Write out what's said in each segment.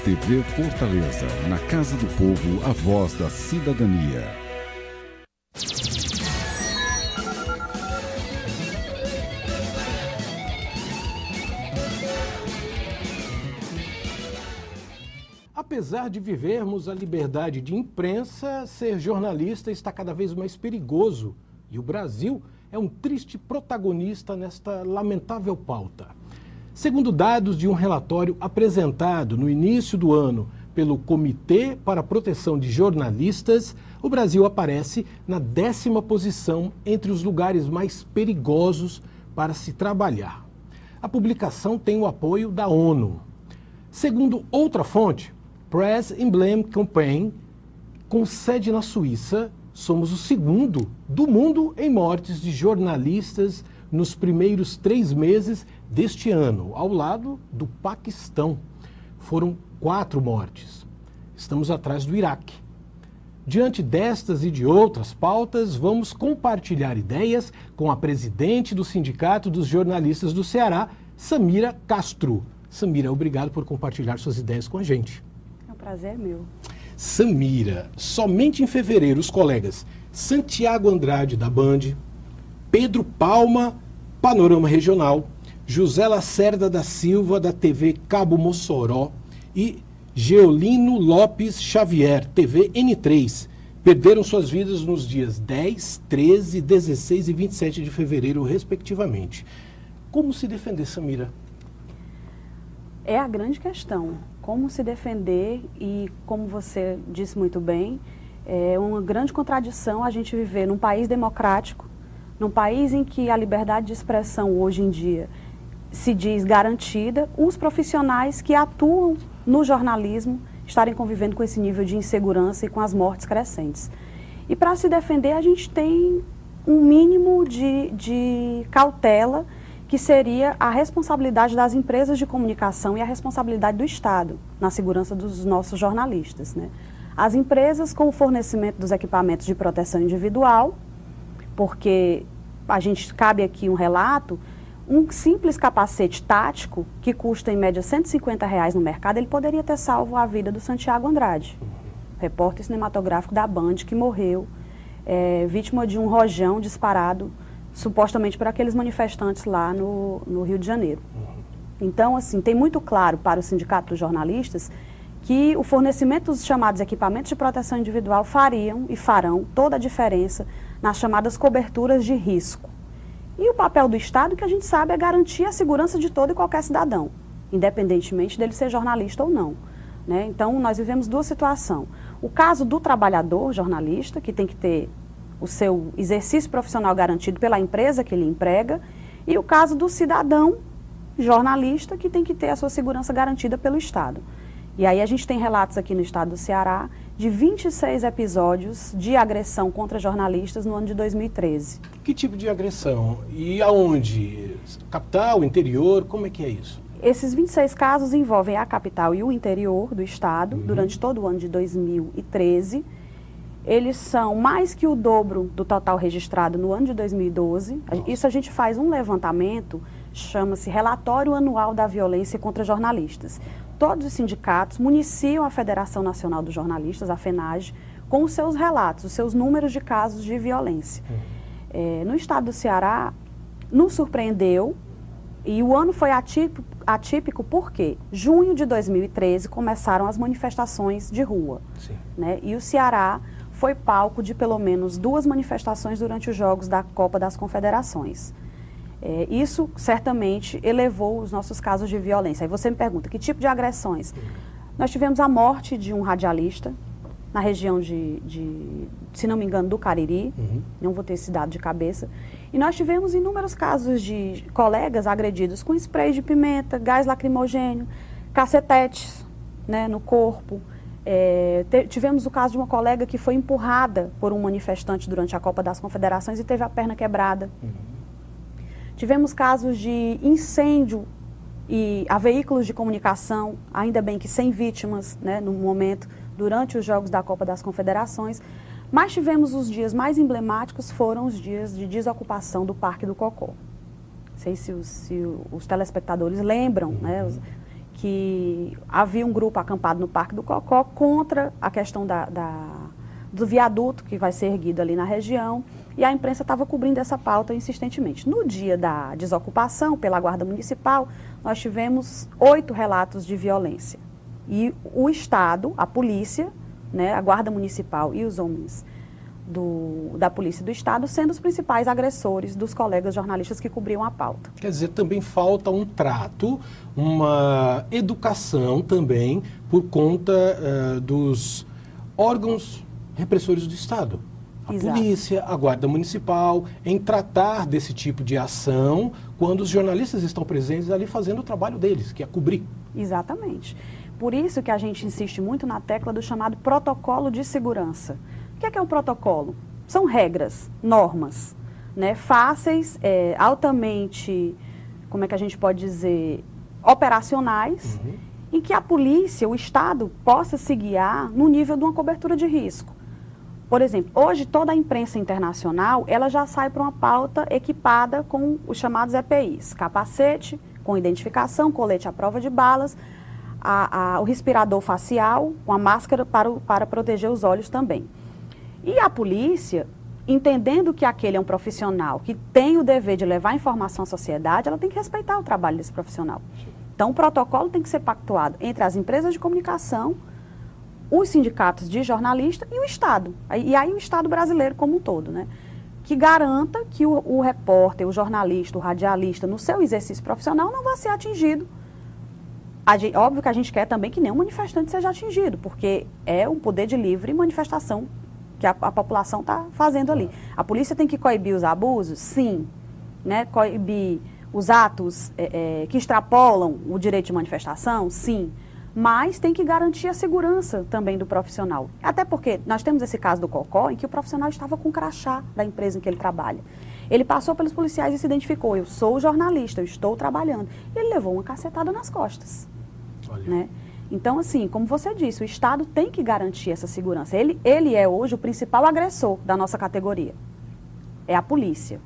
TV Fortaleza, na Casa do Povo, a voz da cidadania. Apesar de vivermos a liberdade de imprensa, ser jornalista está cada vez mais perigoso e o Brasil é um triste protagonista nesta lamentável pauta. Segundo dados de um relatório apresentado no início do ano pelo Comitê para a Proteção de Jornalistas, o Brasil aparece na 10ª posição entre os lugares mais perigosos para se trabalhar. A publicação tem o apoio da ONU. Segundo outra fonte, Press Emblem Campaign, com sede na Suíça, somos o segundo do mundo em mortes de jornalistas nos primeiros 3 meses deste ano, ao lado do Paquistão. Foram 4 mortes. Estamos atrás do Iraque. Diante destas e de outras pautas, vamos compartilhar ideias com a presidente do Sindicato dos Jornalistas do Ceará, Samira Castro. Samira, obrigado por compartilhar suas ideias com a gente. É um prazer meu. Samira, somente em fevereiro os colegas Santiago Andrade da Band, Pedro Palma, Panorama Regional, José Lacerda da Silva da TV Cabo Mossoró e Geolino Lopes Xavier, TV N3, perderam suas vidas nos dias 10, 13, 16 e 27 de fevereiro, respectivamente. Como se defender, Samira? É a grande questão. Como se defender e, como você disse muito bem, é uma grande contradição a gente viver num país democrático, num país em que a liberdade de expressão hoje em dia se diz garantida, os profissionais que atuam no jornalismo estarem convivendo com esse nível de insegurança e com as mortes crescentes. E para se defender a gente tem um mínimo de cautela, que seria a responsabilidade das empresas de comunicação e a responsabilidade do Estado na segurança dos nossos jornalistas, né? As empresas com o fornecimento dos equipamentos de proteção individual, porque a gente cabe aqui um relato, um simples capacete tático, que custa em média R$150 no mercado, ele poderia ter salvo a vida do Santiago Andrade, repórter cinematográfico da Band, que morreu vítima de um rojão disparado supostamente por aqueles manifestantes lá no Rio de Janeiro. Então, assim, tem muito claro para o Sindicato dos Jornalistas que o fornecimento dos chamados equipamentos de proteção individual fariam e farão toda a diferença nas chamadas coberturas de risco. E o papel do Estado, que a gente sabe, é garantir a segurança de todo e qualquer cidadão, independentemente dele ser jornalista ou não, né? Então, nós vivemos 2 situações. O caso do trabalhador jornalista, que tem que ter o seu exercício profissional garantido pela empresa que ele emprega, e o caso do cidadão jornalista, que tem que ter a sua segurança garantida pelo Estado. E aí a gente tem relatos aqui no estado do Ceará de 26 episódios de agressão contra jornalistas no ano de 2013. Que tipo de agressão? E aonde? Capital, interior? Como é que é isso? Esses 26 casos envolvem a capital e o interior do estado, durante todo o ano de 2013. Eles são mais que o dobro do total registrado no ano de 2012. Isso a gente faz um levantamento, chama-se Relatório Anual da Violência contra Jornalistas. Todos os sindicatos municiam a Federação Nacional dos Jornalistas, a FENAGE, com os seus relatos, os seus números de casos de violência. No estado do Ceará, nos surpreendeu, e o ano foi atípico porque junho de 2013 começaram as manifestações de rua, né? E o Ceará foi palco de pelo menos 2 manifestações durante os Jogos da Copa das Confederações. Isso certamente elevou os nossos casos de violência. Aí você me pergunta, que tipo de agressões? Nós tivemos a morte de um radialista na região se não me engano, do Cariri, não vou ter esse dado de cabeça. E nós tivemos inúmeros casos de colegas agredidos com spray de pimenta, gás lacrimogênio, cacetetes, né, no corpo. Tivemos o caso de uma colega que foi empurrada por um manifestante durante a Copa das Confederações e teve a perna quebrada. Tivemos casos de incêndio a veículos de comunicação, ainda bem que sem vítimas, né, no momento, durante os Jogos da Copa das Confederações. Mas tivemos os dias mais emblemáticos, foram os dias de desocupação do Parque do Cocó. Não sei se os telespectadores lembram, né, que havia um grupo acampado no Parque do Cocó contra a questão do viaduto que vai ser erguido ali na região, e a imprensa estava cobrindo essa pauta insistentemente. No dia da desocupação pela Guarda Municipal, nós tivemos 8 relatos de violência. E o Estado, a polícia, né, a Guarda Municipal e os homens da Polícia do Estado sendo os principais agressores dos colegas jornalistas que cobriam a pauta. Quer dizer, também falta um trato, uma educação também por conta dos órgãos repressores do Estado. A polícia, a Guarda Municipal, em tratar desse tipo de ação quando os jornalistas estão presentes ali fazendo o trabalho deles, que é cobrir. Exatamente. Por isso que a gente insiste muito na tecla do chamado protocolo de segurança. O que é um protocolo? São regras, normas, né, fáceis, altamente, como é que a gente pode dizer, operacionais, em que a polícia, o Estado, possa se guiar no nível de uma cobertura de risco. Por exemplo, hoje toda a imprensa internacional, ela já sai para uma pauta equipada com os chamados EPIs, capacete, com identificação, colete à prova de balas, o respirador facial, com a máscara para proteger os olhos também. E a polícia, entendendo que aquele é um profissional que tem o dever de levar informação à sociedade, ela tem que respeitar o trabalho desse profissional. Então, o protocolo tem que ser pactuado entre as empresas de comunicação, os sindicatos de jornalistas e o Estado. E aí o Estado brasileiro como um todo, né? Que garanta que o repórter, o jornalista, o radialista, no seu exercício profissional, não vai ser atingido. Óbvio que a gente quer também que nenhum manifestante seja atingido, porque é um poder de livre manifestação que a população está fazendo ali. A polícia tem que coibir os abusos? Sim. Né? Coibir os atos que extrapolam o direito de manifestação? Sim. Mas tem que garantir a segurança também do profissional. Até porque nós temos esse caso do Cocó, em que o profissional estava com o crachá da empresa em que ele trabalha. Ele passou pelos policiais e se identificou: eu sou jornalista, eu estou trabalhando. E ele levou uma cacetada nas costas. Né? Então, assim, como você disse, o Estado tem que garantir essa segurança. Ele é hoje o principal agressor da nossa categoria. É a polícia.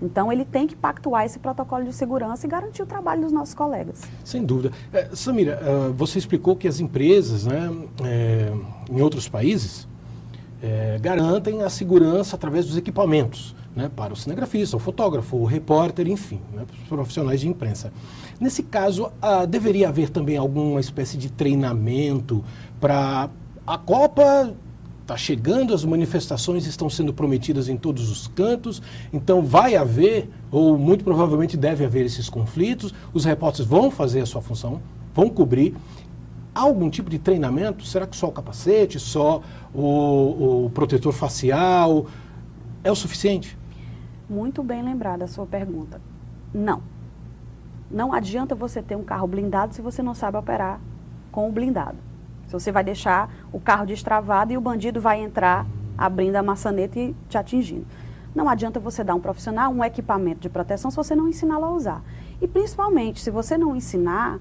Então, ele tem que pactuar esse protocolo de segurança e garantir o trabalho dos nossos colegas. Sem dúvida. Samira, você explicou que as empresas, né, em outros países, garantem a segurança através dos equipamentos, né, para o cinegrafista, o fotógrafo, o repórter, enfim, né, para os profissionais de imprensa. Nesse caso, deveria haver também alguma espécie de treinamento para a Copa. Está chegando, as manifestações estão sendo prometidas em todos os cantos, então vai haver, ou muito provavelmente deve haver esses conflitos, os repórteres vão fazer a sua função, vão cobrir. Há algum tipo de treinamento? Será que só o capacete, só o protetor facial é o suficiente? Muito bem lembrada a sua pergunta. Não. Não adianta você ter um carro blindado se você não sabe operar com o blindado. Se você vai deixar o carro destravado e o bandido vai entrar abrindo a maçaneta e te atingindo. Não adianta você dar a um profissional um equipamento de proteção se você não ensiná-lo a usar. E principalmente, se você não ensinar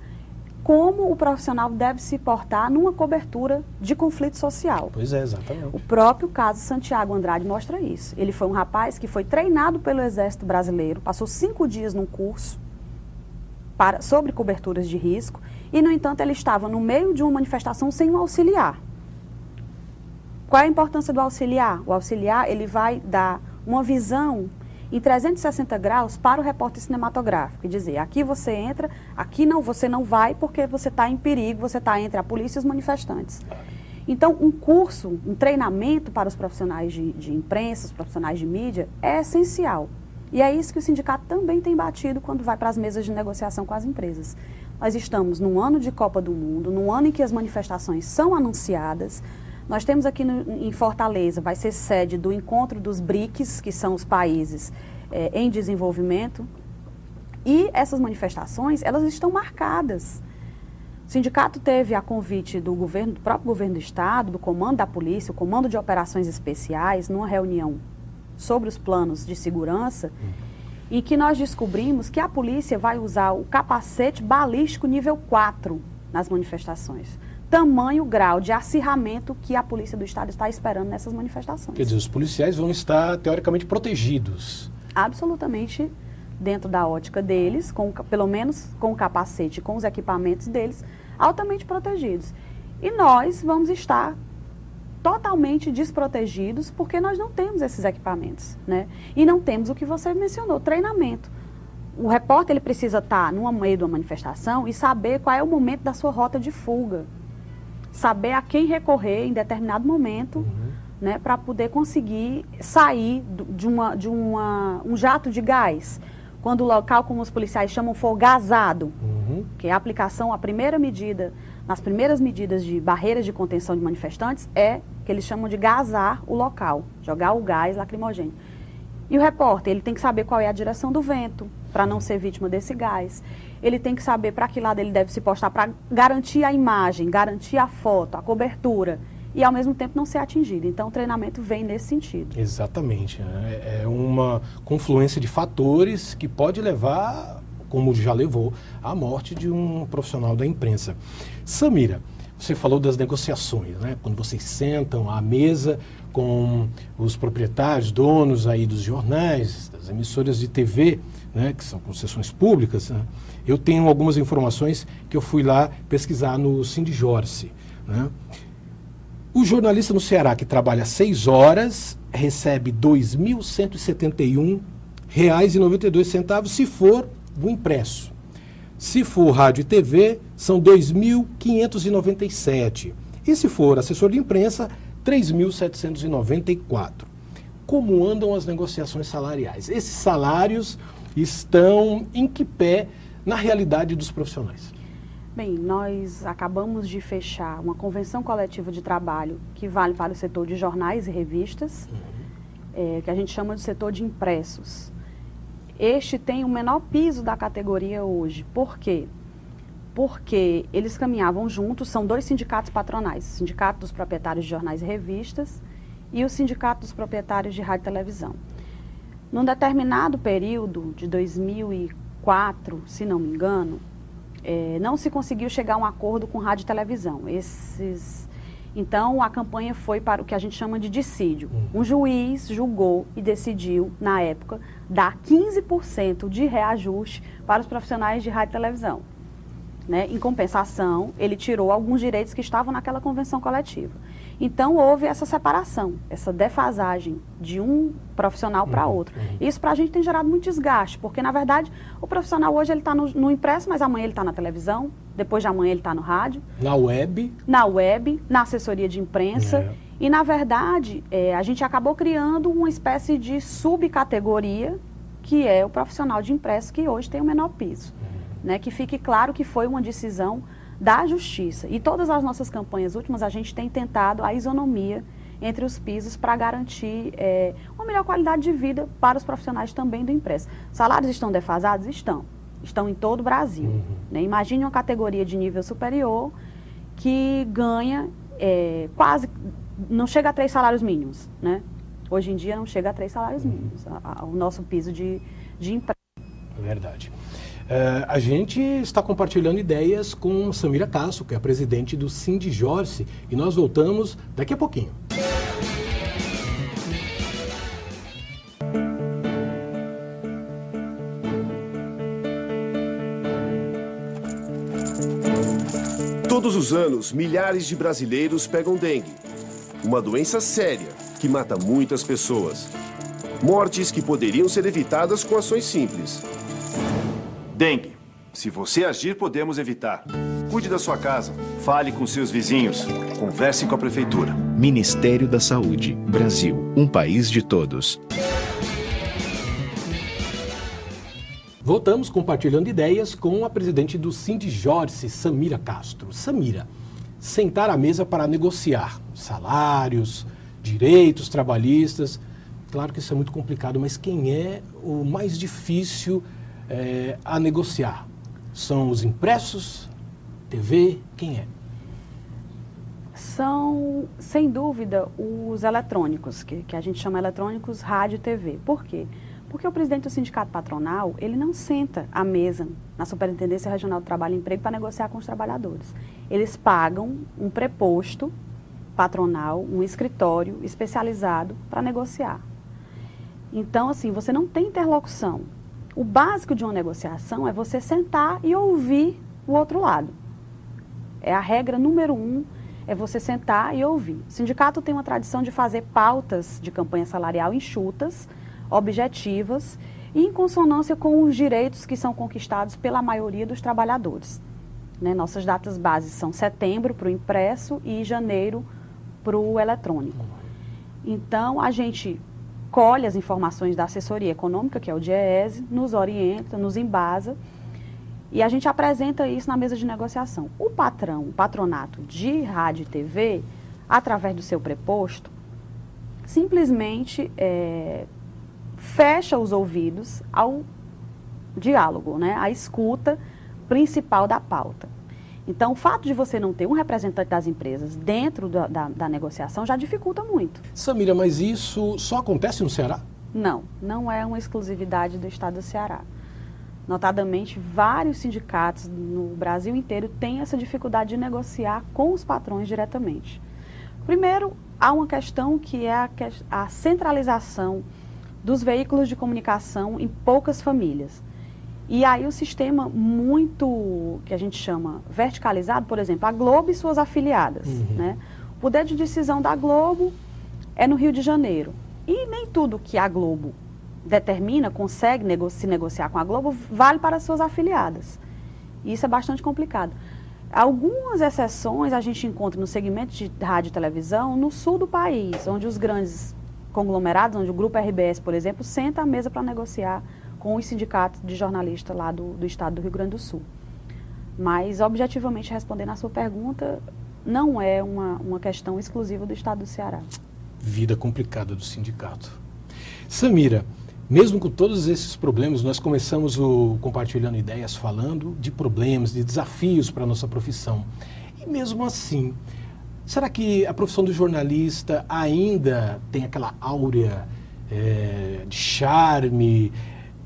como o profissional deve se portar numa cobertura de conflito social. Pois é, exatamente. O próprio caso Santiago Andrade mostra isso. Ele foi um rapaz que foi treinado pelo Exército Brasileiro, passou 5 dias num curso sobre coberturas de risco, e, no entanto, ele estava no meio de uma manifestação sem um auxiliar. Qual é a importância do auxiliar? O auxiliar, ele vai dar uma visão em 360 graus para o repórter cinematográfico e dizer: aqui você entra, aqui não, você não vai porque você está em perigo, você está entre a polícia e os manifestantes. Então, um curso, um treinamento para os profissionais de imprensa, os profissionais de mídia, é essencial. E é isso que o sindicato também tem batido quando vai para as mesas de negociação com as empresas. Nós estamos num ano de Copa do Mundo, num ano em que as manifestações são anunciadas. Nós temos aqui em Fortaleza, vai ser sede do encontro dos BRICS, que são os países em desenvolvimento. E essas manifestações, elas estão marcadas. O sindicato teve a convite do próprio governo do Estado, do comando da polícia, o comando de operações especiais, numa reunião sobre os planos de segurança, em que nós descobrimos que a polícia vai usar o capacete balístico nível 4 nas manifestações. Tamanho grau de acirramento que a polícia do Estado está esperando nessas manifestações. Quer dizer, os policiais vão estar teoricamente protegidos. Absolutamente dentro da ótica deles, pelo menos com o capacete, com os equipamentos deles, altamente protegidos. E nós vamos estar totalmente desprotegidos porque nós não temos esses equipamentos, né? E não temos o que você mencionou, treinamento. O repórter ele precisa estar no meio de uma manifestação e saber qual é o momento da sua rota de fuga. Saber a quem recorrer em determinado momento, né, para poder conseguir sair de um jato de gás. Quando o local, como os policiais chamam, for gasado, que é a aplicação, a primeira medida, nas primeiras medidas de barreiras de contenção de manifestantes, é que eles chamam de gasar o local, jogar o gás lacrimogêneo. E o repórter, ele tem que saber qual é a direção do vento, para não ser vítima desse gás. Ele tem que saber para que lado ele deve se postar para garantir a imagem, garantir a foto, a cobertura, e ao mesmo tempo não ser atingido. Então o treinamento vem nesse sentido. Exatamente. É uma confluência de fatores que pode levar, como já levou, à morte de um profissional da imprensa. Samira, você falou das negociações, né? Quando vocês sentam à mesa com os proprietários, donos aí dos jornais, das emissoras de TV, né, que são concessões públicas, né? Eu tenho algumas informações que eu fui lá pesquisar no Sindijorce, né? O jornalista no Ceará que trabalha 6 horas recebe R$ 2.171,92 se for do impresso. Se for rádio e TV, são R$ 2.597. E se for assessor de imprensa, R$ 3.794. Como andam as negociações salariais? Esses salários estão em que pé na realidade dos profissionais? Bem, nós acabamos de fechar uma convenção coletiva de trabalho que vale para o setor de jornais e revistas, que a gente chama de setor de impressos. Este tem o menor piso da categoria hoje. Por quê? Porque eles caminhavam juntos, são 2 sindicatos patronais, o Sindicato dos Proprietários de Jornais e Revistas e o Sindicato dos Proprietários de Rádio e Televisão. Num determinado período, de 2004, se não me engano, não se conseguiu chegar a um acordo com rádio e televisão. Então, a campanha foi para o que a gente chama de dissídio. Um juiz julgou e decidiu, na época, dar 15% de reajuste para os profissionais de rádio e televisão. Né? Em compensação, ele tirou alguns direitos que estavam naquela convenção coletiva. Então, houve essa separação, essa defasagem de um profissional para outro. Isso para a gente tem gerado muito desgaste, porque, na verdade, o profissional hoje ele está no impresso, mas amanhã ele está na televisão, depois de amanhã ele está no rádio. Na web, na assessoria de imprensa. E, na verdade, a gente acabou criando uma espécie de subcategoria, que é o profissional de impresso, que hoje tem o menor piso. Né? Que fique claro que foi uma decisão da Justiça. E todas as nossas campanhas últimas, a gente tem tentado a isonomia entre os pisos para garantir uma melhor qualidade de vida para os profissionais também do impresso. Salários estão defasados? Estão em todo o Brasil. Né? Imagine uma categoria de nível superior que ganha quase, não chega a 3 salários mínimos. Né? Hoje em dia não chega a 3 salários mínimos, o nosso piso de emprego. Verdade. A gente está compartilhando ideias com Samira Castro, que é a presidente do Sindijorce, e nós voltamos daqui a pouquinho. Todos os anos, milhares de brasileiros pegam dengue, uma doença séria que mata muitas pessoas. Mortes que poderiam ser evitadas com ações simples. Dengue. Se você agir, podemos evitar. Cuide da sua casa. Fale com seus vizinhos. Converse com a prefeitura. Ministério da Saúde. Brasil. Um país de todos. Voltamos compartilhando ideias com a presidente do Sindijorce, Samira Castro. Samira, sentar à mesa para negociar salários, direitos trabalhistas. Claro que isso é muito complicado, mas quem é o mais difícil a negociar? São os impressos, TV, quem é? São, sem dúvida, os eletrônicos, que a gente chama eletrônicos, rádio e TV. Por quê? Porque o presidente do sindicato patronal, ele não senta à mesa na Superintendência Regional do Trabalho e Emprego para negociar com os trabalhadores. Eles pagam um preposto patronal, um escritório especializado para negociar. Então, assim, você não tem interlocução O básico de uma negociação é você sentar e ouvir o outro lado. É a regra número 1, é você sentar e ouvir. O sindicato tem uma tradição de fazer pautas de campanha salarial enxutas, objetivas e em consonância com os direitos que são conquistados pela maioria dos trabalhadores. Né? Nossas datas bases são setembro para o impresso e janeiro para o eletrônico. Então, a gente colhe as informações da assessoria econômica, que é o DIEESE, nos orienta, nos embasa, e a gente apresenta isso na mesa de negociação. O patronato de rádio e TV, através do seu preposto, simplesmente fecha os ouvidos ao diálogo, né? À escuta principal da pauta. Então, o fato de você não ter um representante das empresas dentro da negociação já dificulta muito. Samira, mas isso só acontece no Ceará? Não, não é uma exclusividade do estado do Ceará. Notadamente, vários sindicatos no Brasil inteiro têm essa dificuldade de negociar com os patrões diretamente. Primeiro, há uma questão que é a centralização dos veículos de comunicação em poucas famílias. E aí o sistema muito, que a gente chama verticalizado, por exemplo, a Globo e suas afiliadas. Né? O poder de decisão da Globo é no Rio de Janeiro. E nem tudo que a Globo determina, consegue se negociar com a Globo, vale para as suas afiliadas. E isso é bastante complicado. Algumas exceções a gente encontra no segmento de rádio e televisão no sul do país, onde os grandes conglomerados, onde o Grupo RBS, por exemplo, senta à mesa para negociar com os sindicatos de jornalistas lá do estado do Rio Grande do Sul. Mas, objetivamente, respondendo à sua pergunta, não é uma questão exclusiva do estado do Ceará. Vida complicada do sindicato. Samira, mesmo com todos esses problemas, nós começamos o Compartilhando Ideias falando de problemas, de desafios para a nossa profissão. E mesmo assim, será que a profissão do jornalista ainda tem aquela áurea de charme,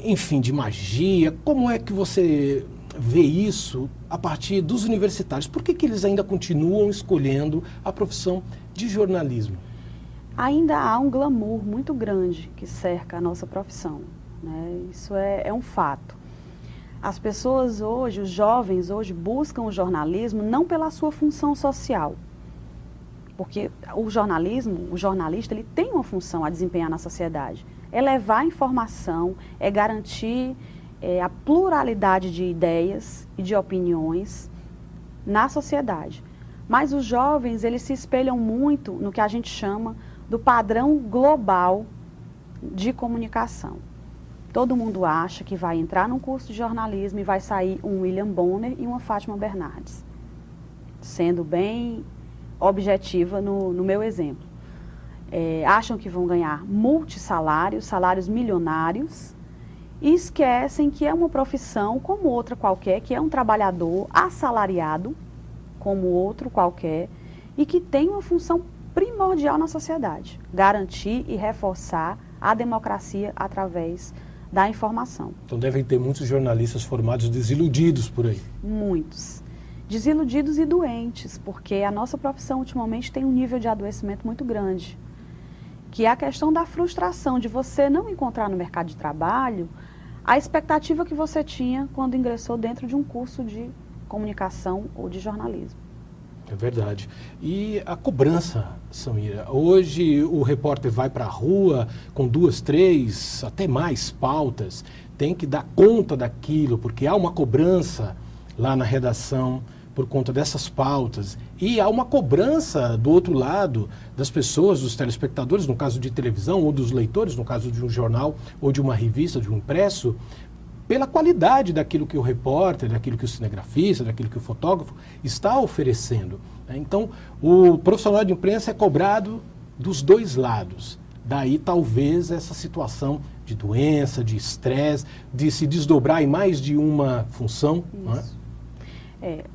enfim, de magia? Como é que você vê isso a partir dos universitários? Por que eles ainda continuam escolhendo a profissão de jornalismo? Ainda há um glamour muito grande que cerca a nossa profissão, né? Isso é um fato. As pessoas hoje, os jovens hoje, buscam o jornalismo não pela sua função social, porque o jornalista, ele tem uma função a desempenhar na sociedade. É levar a informação, é garantir a pluralidade de ideias e de opiniões na sociedade. Mas os jovens, eles se espelham muito no que a gente chama do padrão global de comunicação. Todo mundo acha que vai entrar num curso de jornalismo e vai sair um William Bonner e uma Fátima Bernardes. Sendo bem objetiva no meu exemplo. Acham que vão ganhar multissalários, salários milionários, e esquecem que é uma profissão como outra qualquer, que é um trabalhador assalariado, como outro qualquer, e que tem uma função primordial na sociedade: garantir e reforçar a democracia através da informação. Então devem ter muitos jornalistas formados desiludidos por aí. Muitos. Desiludidos e doentes, porque a nossa profissão ultimamente tem um nível de adoecimento muito grande, que é a questão da frustração de você não encontrar no mercado de trabalho a expectativa que você tinha quando ingressou dentro de um curso de comunicação ou de jornalismo. É verdade. E a cobrança, Samira? Hoje o repórter vai para a rua com 2, 3, até mais pautas, tem que dar conta daquilo, porque há uma cobrança lá na redação por conta dessas pautas. E há uma cobrança do outro lado das pessoas, dos telespectadores, no caso de televisão, ou dos leitores, no caso de um jornal ou de uma revista, de um impresso, pela qualidade daquilo que o repórter, daquilo que o cinegrafista, daquilo que o fotógrafo está oferecendo. Então, o profissional de imprensa é cobrado dos dois lados. Daí, talvez, essa situação de doença, de estresse, de se desdobrar em mais de uma função. Não é?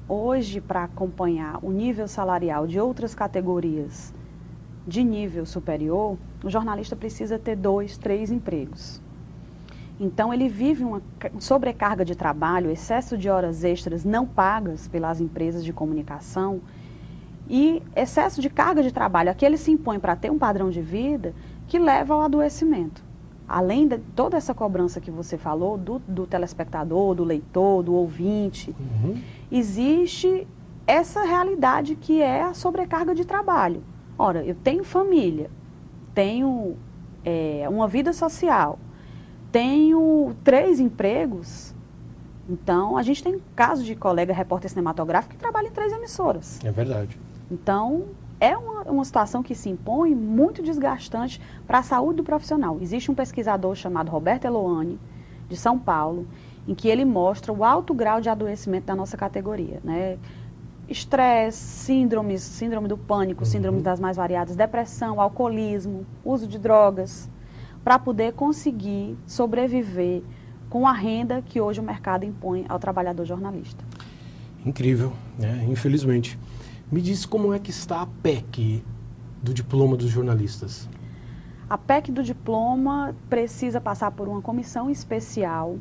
Hoje, para acompanhar o nível salarial de outras categorias de nível superior, o jornalista precisa ter 2, 3 empregos. Então, ele vive uma sobrecarga de trabalho, excesso de horas extras não pagas pelas empresas de comunicação e excesso de carga de trabalho, a que ele se impõe para ter um padrão de vida que leva ao adoecimento. além de toda essa cobrança que você falou, do telespectador, do leitor, do ouvinte, existe essa realidade que é a sobrecarga de trabalho. Ora, eu tenho família, tenho uma vida social, tenho 3 empregos, então a gente tem caso de colega repórter cinematográfico que trabalha em 3 emissoras. É verdade. Então, é uma situação que se impõe muito desgastante para a saúde do profissional. Existe um pesquisador chamado Roberto Eloane, de São Paulo, em que ele mostra o alto grau de adoecimento da nossa categoria, né? Estresse, síndrome do pânico, síndromes das mais variadas, depressão, alcoolismo, uso de drogas, para poder conseguir sobreviver com a renda que hoje o mercado impõe ao trabalhador jornalista. Incrível, né? Infelizmente. Me diz como é que está a PEC do diploma dos jornalistas. A PEC do diploma precisa passar por uma comissão especial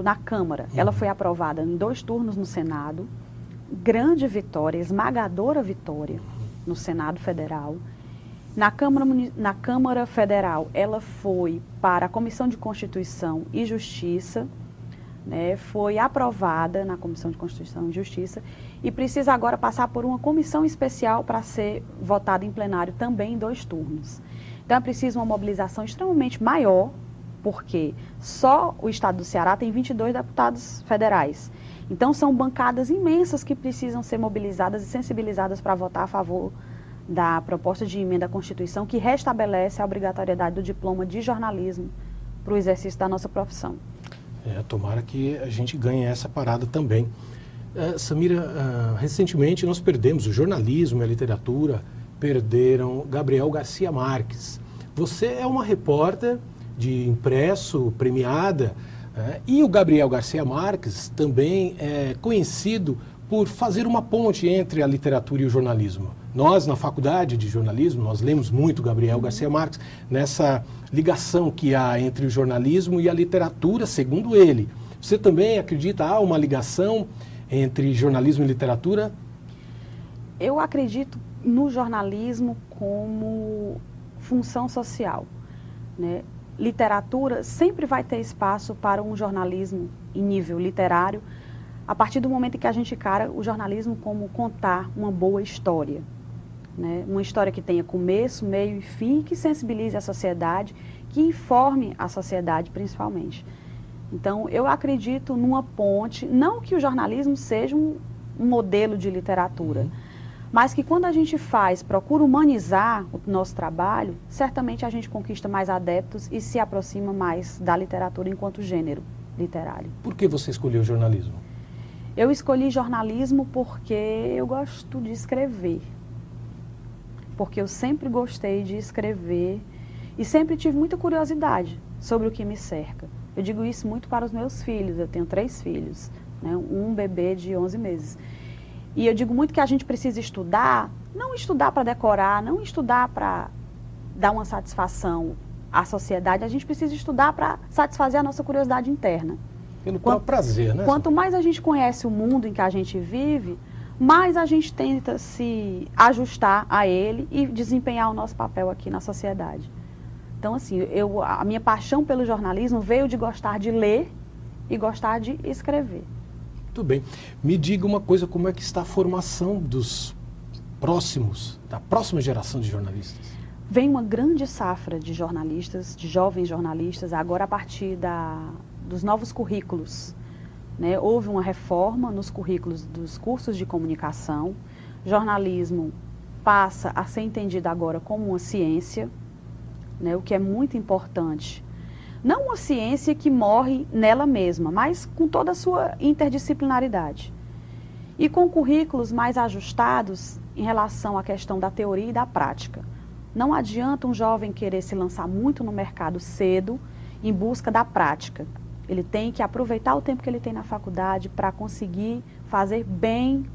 na Câmara. Ela foi aprovada em 2 turnos no Senado. Grande vitória, esmagadora vitória no Senado Federal. Na Câmara Federal, ela foi para a Comissão de Constituição e Justiça, né, foi aprovada na Comissão de Constituição e Justiça e precisa agora passar por uma comissão especial para ser votada em plenário também em 2 turnos. Então é preciso uma mobilização extremamente maior, porque só o estado do Ceará tem 22 deputados federais. Então são bancadas imensas que precisam ser mobilizadas e sensibilizadas para votar a favor da proposta de emenda à Constituição que restabelece a obrigatoriedade do diploma de jornalismo para o exercício da nossa profissão. Tomara que a gente ganhe essa parada também. Samira, recentemente nós perdemos o jornalismo e a literatura, perderam Gabriel Garcia Marques. Você é uma repórter de impresso, premiada, e o Gabriel Garcia Marques também é conhecido por fazer uma ponte entre a literatura e o jornalismo. Nós, na faculdade de jornalismo, nós lemos muito Gabriel Garcia Marques, nessa ligação que há entre o jornalismo e a literatura, segundo ele. Você também acredita que há uma ligação entre jornalismo e literatura? Eu acredito no jornalismo como função social, né? Literatura sempre vai ter espaço para um jornalismo em nível literário, a partir do momento em que a gente encara o jornalismo como contar uma boa história, né? Uma história que tenha começo, meio e fim, que sensibilize a sociedade, que informe a sociedade principalmente. Então, eu acredito numa ponte, não que o jornalismo seja um modelo de literatura, mas que quando a gente procura humanizar o nosso trabalho, certamente a gente conquista mais adeptos e se aproxima mais da literatura enquanto gênero literário. Por que você escolheu jornalismo? Eu escolhi jornalismo porque eu gosto de escrever. Porque eu sempre gostei de escrever e sempre tive muita curiosidade sobre o que me cerca. Eu digo isso muito para os meus filhos, eu tenho 3 filhos, né? Um bebê de 11 meses. E eu digo muito que a gente precisa estudar, não estudar para decorar, não estudar para dar uma satisfação à sociedade, a gente precisa estudar para satisfazer a nossa curiosidade interna. Pelo próprio prazer, né? Quanto mais a gente conhece o mundo em que a gente vive, mais a gente tenta se ajustar a ele e desempenhar o nosso papel aqui na sociedade. Então, assim, a minha paixão pelo jornalismo veio de gostar de ler e gostar de escrever. Muito bem. Me diga uma coisa, como é que está a formação da próxima geração de jornalistas? Vem uma grande safra de jornalistas, de jovens jornalistas, agora a partir dos novos currículos, né? Houve uma reforma nos currículos dos cursos de comunicação. Jornalismo passa a ser entendido agora como uma ciência, né? O que é muito importante. Não uma ciência que morre nela mesma, mas com toda a sua interdisciplinaridade. E com currículos mais ajustados em relação à questão da teoria e da prática. Não adianta um jovem querer se lançar muito no mercado cedo em busca da prática. Ele tem que aproveitar o tempo que ele tem na faculdade para conseguir fazer bem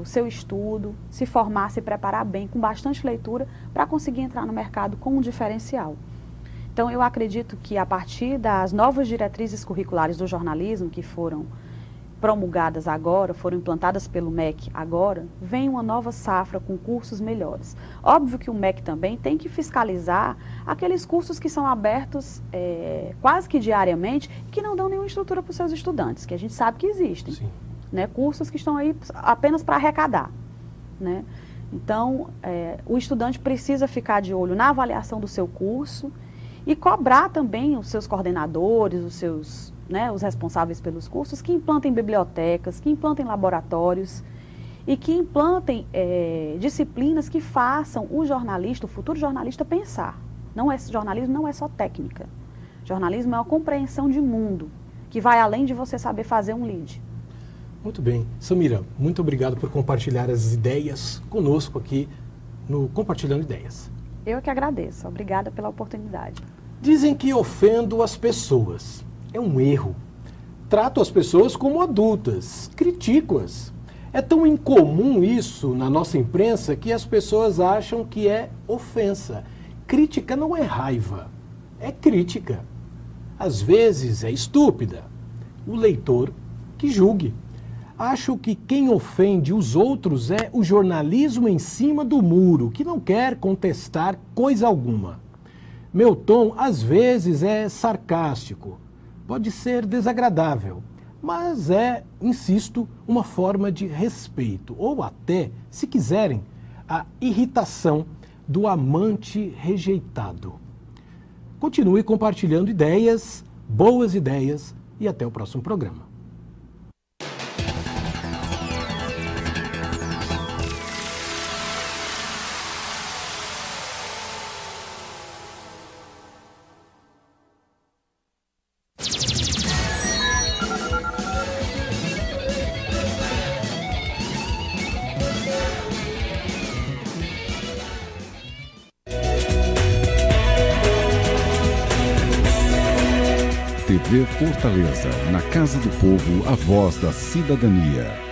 o seu estudo, se formar, se preparar bem, com bastante leitura, para conseguir entrar no mercado com um diferencial. Então, eu acredito que a partir das novas diretrizes curriculares do jornalismo que foram promulgadas agora, foram implantadas pelo MEC agora, vem uma nova safra com cursos melhores. Óbvio que o MEC também tem que fiscalizar aqueles cursos que são abertos quase que diariamente, que não dão nenhuma estrutura para os seus estudantes, que a gente sabe que existem. Sim. Né? Cursos que estão aí apenas para arrecadar. Né? Então, o estudante precisa ficar de olho na avaliação do seu curso e cobrar também os seus coordenadores, os responsáveis pelos cursos, que implantem bibliotecas, que implantem laboratórios e que implantem disciplinas que façam o jornalista, o futuro jornalista, pensar. Jornalismo não é só técnica. Jornalismo é uma compreensão de mundo, que vai além de você saber fazer um lead. Muito bem. Samira, muito obrigado por compartilhar as ideias conosco aqui no Compartilhando Ideias. Eu que agradeço. Obrigada pela oportunidade. Dizem que ofendo as pessoas. É um erro. Trato as pessoas como adultas, critico-as. É tão incomum isso na nossa imprensa que as pessoas acham que é ofensa. Crítica não é raiva, é crítica. Às vezes é estúpida. O leitor que julgue. Acho que quem ofende os outros é o jornalismo em cima do muro, que não quer contestar coisa alguma. Meu tom, às vezes, é sarcástico. Pode ser desagradável, mas insisto, uma forma de respeito, ou até, se quiserem, a irritação do amante rejeitado. Continue compartilhando ideias, boas ideias, e até o próximo programa. TV Fortaleza, na Casa do Povo, a voz da cidadania.